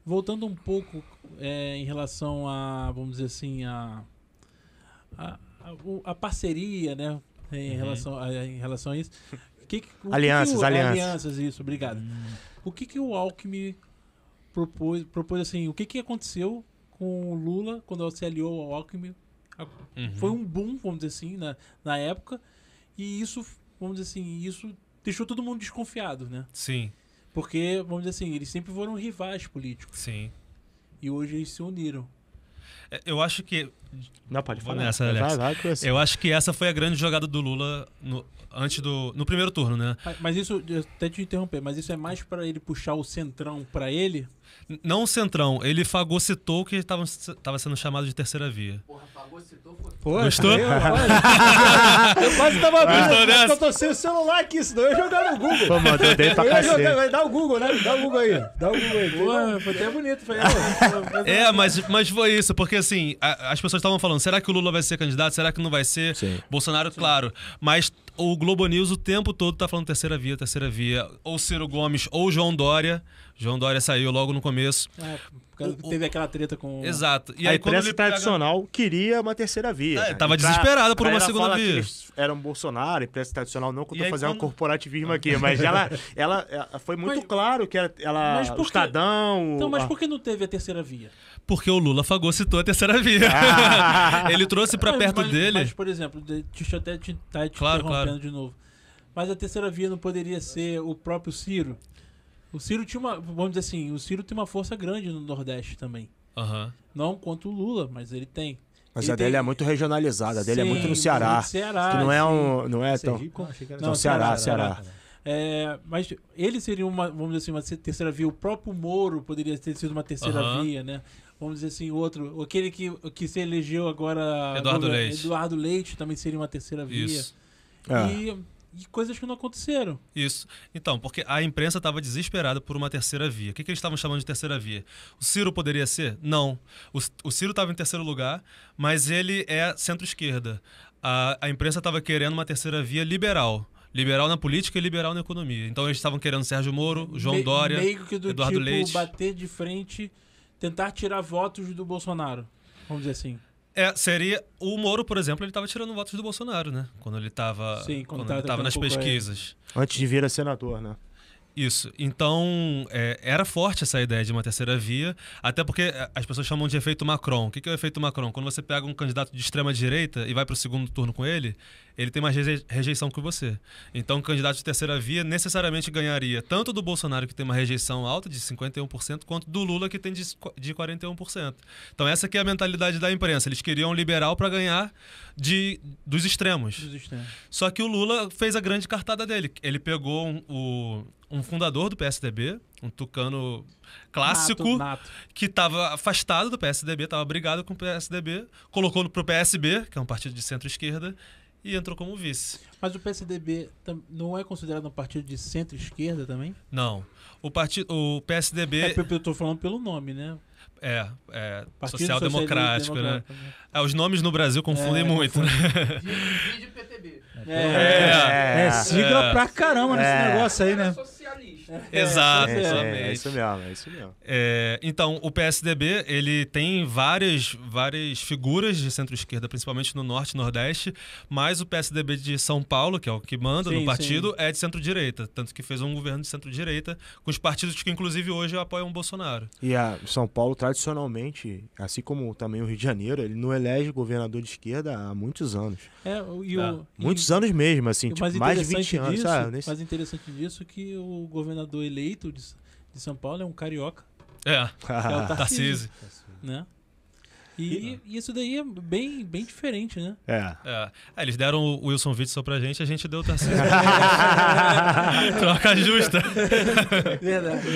voltando um pouco em relação a, vamos dizer assim, a parceria, né? Em relação a isso. Alianças, isso, obrigado. O que o Alckmin propôs assim, o que aconteceu com o Lula quando se aliou ao Alckmin? Foi um boom, vamos dizer assim, na época, e isso, vamos dizer assim, isso deixou todo mundo desconfiado, né? Sim. Porque, vamos dizer assim, eles sempre foram rivais políticos. Sim. E hoje eles se uniram. Eu acho que... Não, pode falar. Nessa, Alex. Vai, eu acho que essa foi a grande jogada do Lula no primeiro turno, né? Mas isso, até te interromper, mas isso é mais para ele puxar o centrão para ele? Não o centrão, ele fagocitou que estava sendo chamado de terceira via. Porra, fagocitou foi... Pô, gostou? Eu quase tava vendo, eu tô sem o celular aqui, senão eu ia jogar no Google. Pô, mandou bem pra cacete. Vai dar o Google, né? Dá o Google aí. Pô, foi até bonito. Mas foi isso, porque assim, as pessoas estavam falando, será que o Lula vai ser candidato? Será que não vai ser? Sim. Bolsonaro, claro. Mas o Globo News o tempo todo tá falando terceira via. Ou Ciro Gomes, ou João Dória. João Dória saiu logo no começo. Teve aquela treta com... Exato. E a aí, imprensa tradicional queria uma terceira via. Tava desesperada por uma segunda via. Eles eram Bolsonaro, a imprensa tradicional, não que eu tô fazendo um corporativismo aqui, mas ela foi muito claro que ela o Estadão... Então, mas por que não teve a terceira via? Porque o Lula fagocitou a terceira via. Ele trouxe pra perto dele... Mas, por exemplo, deixa eu até te interrompendo de novo. Mas a terceira via não poderia ser o próprio Ciro? O Ciro tinha vamos dizer assim, o Ciro tem uma força grande no Nordeste também. Não quanto o Lula, mas ele tem. Mas a dele é muito regionalizada, a dele é muito no Ceará. Que não é tão... Não, Ceará. Mas ele seria vamos dizer assim, uma terceira via. O próprio Moro poderia ter sido uma terceira via, né? Vamos dizer assim, aquele que se elegeu agora... Eduardo Leite também seria uma terceira via. Isso. E coisas que não aconteceram. Isso. Então, porque a imprensa estava desesperada por uma terceira via. O que eles estavam chamando de terceira via? O Ciro poderia ser? Não. O Ciro estava em terceiro lugar, mas ele é centro-esquerda. A imprensa estava querendo uma terceira via liberal. Liberal na política e liberal na economia. Então eles estavam querendo Sérgio Moro, João Dória, meio que do Eduardo tipo, Leite. bater de frente, tentar tirar votos do Bolsonaro. Vamos dizer assim. Seria... O Moro, por exemplo, ele estava tirando votos do Bolsonaro, né? Quando ele estava nas pesquisas. Antes de vir a senador, né? Isso. Então, era forte essa ideia de uma terceira via, até porque as pessoas chamam de efeito Macron. O que é o efeito Macron? Quando você pega um candidato de extrema-direita e vai para o segundo turno com ele tem mais rejeição que você. Então, o candidato de terceira via necessariamente ganharia tanto do Bolsonaro, que tem uma rejeição alta, de 51%, quanto do Lula, que tem de 41%. Então, essa que é a mentalidade da imprensa. Eles queriam um liberal para ganhar dos extremos. Só que o Lula fez a grande cartada dele. Ele pegou um fundador do PSDB, um tucano clássico, que estava afastado do PSDB, estava brigado com o PSDB, colocou pro PSB, que é um partido de centro-esquerda, e entrou como vice. Mas o PSDB não é considerado um partido de centro-esquerda também? Não. O PSDB... Eu estou falando pelo nome, né? Social-democrático, né? Os nomes no Brasil confundem muito, né? Vídeo PTB. Sigla pra caramba nesse negócio aí, né? Exato, é isso mesmo. Então, o PSDB, ele tem várias figuras de centro-esquerda, principalmente no Norte e Nordeste, mas o PSDB de São Paulo, que é o que manda no partido, é de centro-direita, tanto que fez um governo de centro-direita, com os partidos que, inclusive, hoje apoiam o Bolsonaro. E São Paulo, tradicionalmente, assim como também o Rio de Janeiro, ele não elege governador de esquerda há muitos anos. Muitos anos mesmo, assim, tipo, mais de 20 anos. O mais interessante disso é que o governador eleito de São Paulo é um carioca. É o Tarcísio. Né? E isso daí é bem diferente, né? Eles deram o Wilson Witzel pra gente, a gente deu o Tarcísio. Troca justa. Verdade.